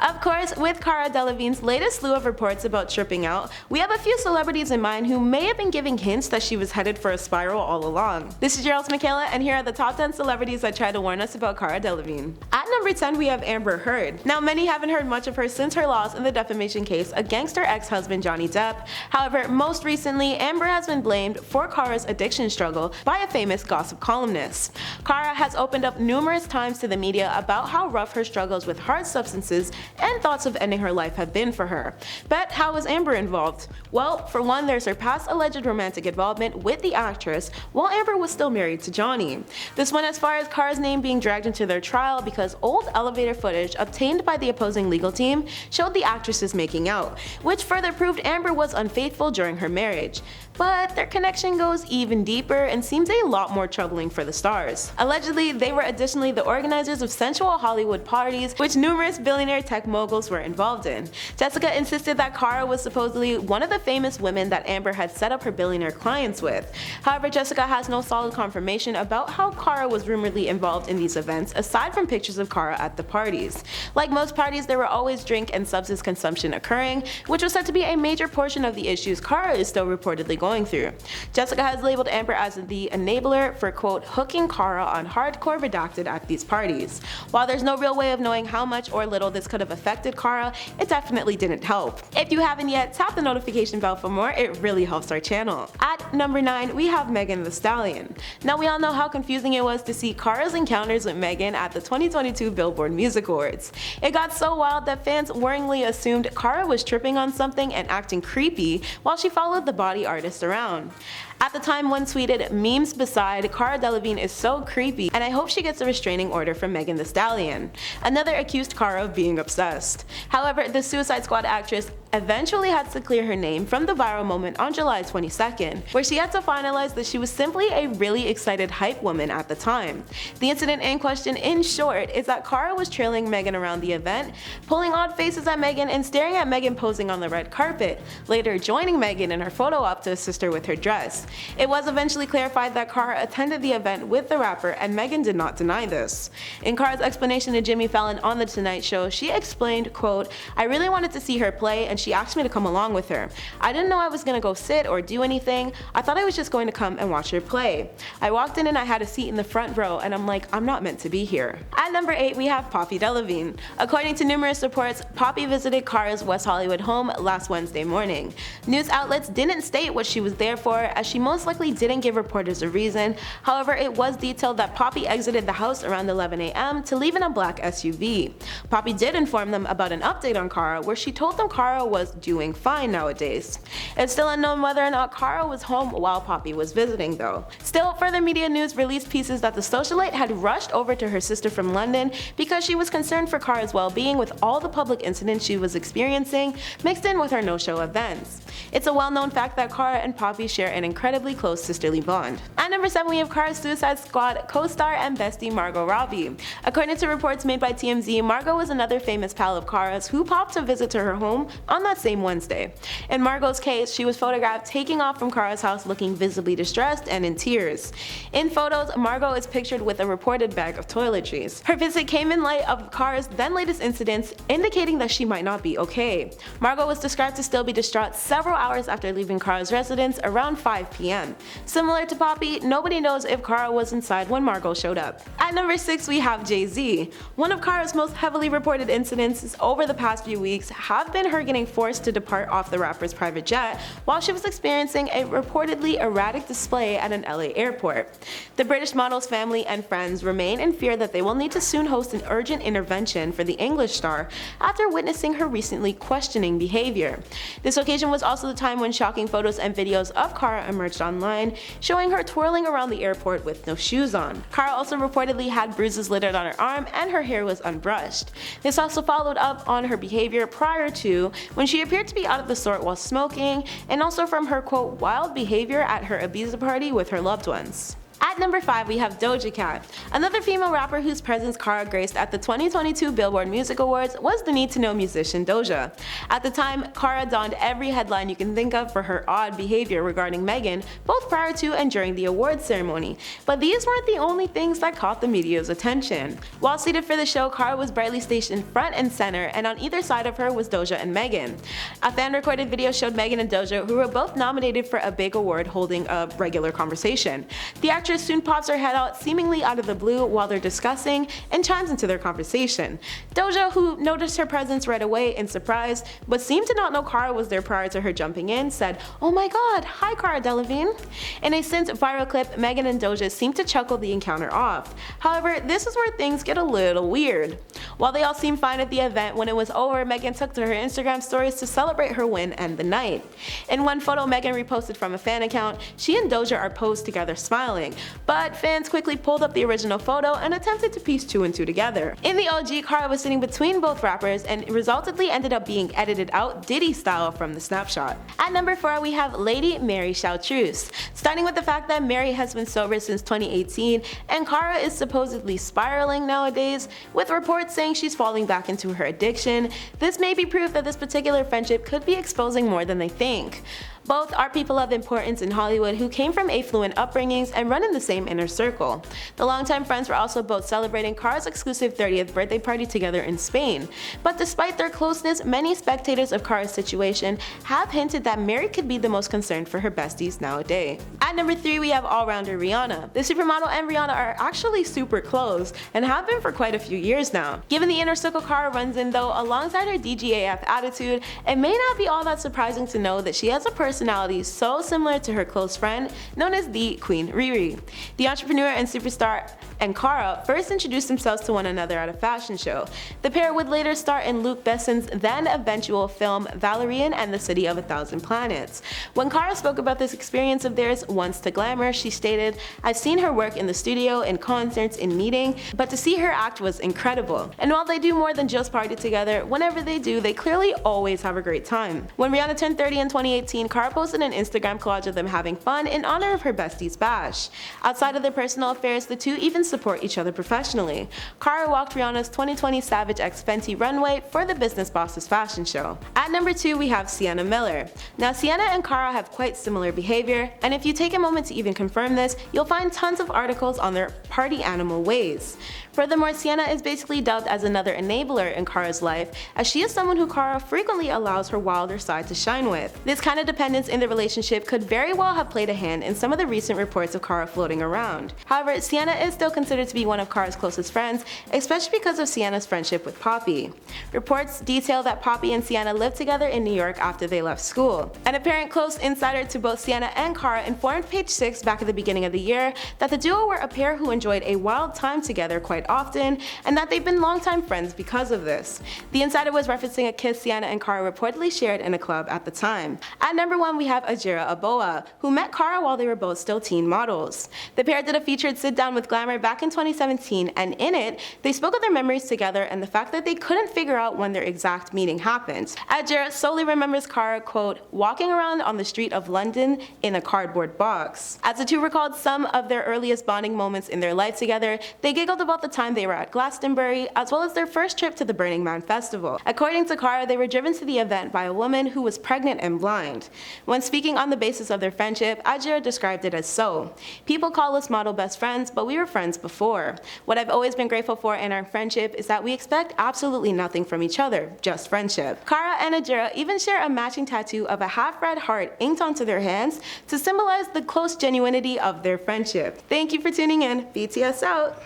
Of course, with Cara Delevingne's latest slew of reports about tripping out, we have a few celebrities in mind who may have been giving hints that she was headed for a spiral all along. This is your host Michaela, and here are the top 10 celebrities that tried to warn us about Cara Delevingne. At number 10, we have Amber Heard. Now, many haven't heard much of her since her loss in the defamation case against her ex-husband Johnny Depp. However, most recently, Amber has been blamed for Cara's addiction struggle by a famous gossip columnist. Cara has opened up numerous times to the media about how rough her struggles with hard substances and thoughts of ending her life have been for her. But how was Amber involved? Well, for one, there's her past alleged romantic involvement with the actress while Amber was still married to Johnny. This went as far as Cara's name being dragged into their trial because old elevator footage obtained by the opposing legal team showed the actresses making out, which further proved Amber was unfaithful during her marriage. But their connection goes even deeper and seems a lot more troubling for the stars. Allegedly, they were additionally the organizers of sensual Hollywood parties, which numerous billionaire tech moguls were involved in. Jessica insisted that Cara was supposedly one of the famous women that Amber had set up her billionaire clients with. However, Jessica has no solid confirmation about how Cara was rumoredly involved in these events, aside from pictures of Cara at the parties. Like most parties, there were always drink and substance consumption occurring, which was said to be a major portion of the issues Cara is still reportedly going through. Jessica has labeled Amber as the enabler for, quote, hooking Cara on hardcore redacted at these parties. While there's no real way of knowing how much or little this could have affected Cara, it definitely didn't help. If you haven't yet, tap the notification bell for more, it really helps our channel. At number 9, we have Megan Thee Stallion. Now, we all know how confusing it was to see Cara's encounters with Megan at the 2022 Billboard Music Awards. It got so wild that fans worryingly assumed Cara was tripping on something and acting creepy while she followed the body artist around. At the time, one tweeted, "Memes beside, Cara Delevingne is so creepy and I hope she gets a restraining order from Megan Thee Stallion." Another accused Cara of being obsessed. However, the Suicide Squad actress eventually had to clear her name from the viral moment on July 22nd, where she had to finalize that she was simply a really excited hype woman at the time. The incident in question, in short, is that Cara was trailing Megan around the event, pulling odd faces at Megan and staring at Megan posing on the red carpet, later joining Megan in her photo op to assist her with her dress. It was eventually clarified that Cara attended the event with the rapper, and Megan did not deny this. In Cara's explanation to Jimmy Fallon on The Tonight Show, she explained, quote, "I really wanted to see her play and she asked me to come along with her. I didn't know I was going to go sit or do anything. I thought I was just going to come and watch her play. I walked in and I had a seat in the front row and I'm like, I'm not meant to be here." At number 8, we have Poppy Delevingne. According to numerous reports, Poppy visited Cara's West Hollywood home last Wednesday morning. News outlets didn't state what she was there for, as she most likely didn't give reporters a reason. However, it was detailed that Poppy exited the house around 11 a.m. to leave in a black SUV. Poppy did inform them about an update on Cara, where she told them Cara was doing fine nowadays. It's still unknown whether or not Cara was home while Poppy was visiting though. Still, further media news released pieces that the socialite had rushed over to her sister from London because she was concerned for Cara's well-being with all the public incidents she was experiencing mixed in with her no-show events. It's a well-known fact that Cara and Poppy share an incredibly close sisterly bond. At number 7, we have Cara's Suicide Squad co-star and bestie Margot Robbie. According to reports made by TMZ, Margot was another famous pal of Cara's who popped to visit to her home on that same Wednesday. In Margot's case, she was photographed taking off from Cara's house looking visibly distressed and in tears. In photos, Margot is pictured with a reported bag of toiletries. Her visit came in light of Cara's then latest incidents, indicating that she might not be okay. Margot was described to still be distraught several hours after leaving Cara's residence around 5 p.m. Similar to Poppy, nobody knows if Cara was inside when Margot showed up. At number 6, we have Jay-Z. One of Cara's most heavily reported incidents over the past few weeks have been her getting forced to depart off the rapper's private jet while she was experiencing a reportedly erratic display at an LA airport. The British model's family and friends remain in fear that they will need to soon host an urgent intervention for the English star after witnessing her recently questioning behavior. This occasion was also the time when shocking photos and videos of Cara emerged online, showing her twirling around the airport with no shoes on. Cara also reportedly had bruises littered on her arm and her hair was unbrushed. This also followed up on her behavior prior to, when she appeared to be out of the sort while smoking, and also from her, quote, wild behavior at her Ibiza party with her loved ones. At number 5 we have Doja Cat. Another female rapper whose presence Cara graced at the 2022 Billboard Music Awards was the need-to-know musician Doja. At the time, Cara donned every headline you can think of for her odd behavior regarding Megan, both prior to and during the awards ceremony. But these weren't the only things that caught the media's attention. While seated for the show, Cara was brightly stationed front and center, and on either side of her was Doja and Megan. A fan-recorded video showed Megan and Doja, who were both nominated for a big award, holding a regular conversation. The actress soon pops her head out seemingly out of the blue while they're discussing and chimes into their conversation. Doja, who noticed her presence right away in surprise but seemed to not know Cara was there prior to her jumping in, said, "Oh my god, hi Cara Delevingne." In a since viral clip, Megan and Doja seemed to chuckle the encounter off. However, this is where things get a little weird. While they all seemed fine at the event, when it was over, Megan took to her Instagram stories to celebrate her win and the night. In one photo Megan reposted from a fan account, she and Doja are posed together smiling, but fans quickly pulled up the original photo and attempted to piece two and two together. In the OG, Cara was sitting between both rappers and resultantly ended up being edited out Diddy style from the snapshot. At number 4 we have Lady Mary Charteris. Starting with the fact that Mary has been sober since 2018 and Cara is supposedly spiraling nowadays, with reports saying she's falling back into her addiction, this may be proof that this particular friendship could be exposing more than they think. Both are people of importance in Hollywood who came from affluent upbringings and run in the same inner circle. The longtime friends were also both celebrating Cara's exclusive 30th birthday party together in Spain. But despite their closeness, many spectators of Cara's situation have hinted that Mary could be the most concerned for her besties nowadays. At number 3 we have all-rounder Rihanna. The supermodel and Rihanna are actually super close and have been for quite a few years now. Given the inner circle Cara runs in though, alongside her DGAF attitude, it may not be all that surprising to know that she has a personality so similar to her close friend known as the Queen Riri. The entrepreneur and superstar and Cara first introduced themselves to one another at a fashion show. The pair would later star in Luc Besson's then eventual film Valerian and the City of a Thousand Planets. When Cara spoke about this experience of theirs once to Glamour, she stated, "I've seen her work in the studio, in concerts, in meeting, but to see her act was incredible. And while they do more than just party together, whenever they do, they clearly always have a great time." When Rihanna turned 30 in 2018, Cara posted an Instagram collage of them having fun in honor of her bestie's bash. Outside of their personal affairs, the two even support each other professionally. Cara walked Rihanna's 2020 Savage X Fenty runway for the Business Bosses fashion show. At number 2 we have Sienna Miller. Now Sienna and Cara have quite similar behavior, and if you take a moment to even confirm this, you'll find tons of articles on their party animal ways. Furthermore, Sienna is basically dubbed as another enabler in Cara's life, as she is someone who Cara frequently allows her wilder side to shine with. This kind of dependence in the relationship could very well have played a hand in some of the recent reports of Cara floating around. However, Sienna is still considered to be one of Cara's closest friends, especially because of Sienna's friendship with Poppy. Reports detail that Poppy and Sienna lived together in New York after they left school. An apparent close insider to both Sienna and Cara informed Page 6 back at the beginning of the year that the duo were a pair who enjoyed a wild time together quite often, and that they've been longtime friends because of this. The insider was referencing a kiss Sienna and Cara reportedly shared in a club at the time. At number 1 we have Adwoa Aboah, who met Cara while they were both still teen models. The pair did a featured sit-down with Glamour back in 2017, and in it, they spoke of their memories together and the fact that they couldn't figure out when their exact meeting happened. Adwoa solely remembers Cara, quote, walking around on the street of London in a cardboard box. As the two recalled some of their earliest bonding moments in their life together, they giggled about the time they were at Glastonbury, as well as their first trip to the Burning Man festival. According to Cara, they were driven to the event by a woman who was pregnant and blind. When speaking on the basis of their friendship, Adwoa described it as so. "People call us model best friends, but we were friends before. What I've always been grateful for in our friendship is that we expect absolutely nothing from each other, just friendship." Cara and Adwoa even share a matching tattoo of a half-red heart inked onto their hands to symbolize the close genuinity of their friendship. Thank you for tuning in. BTS out!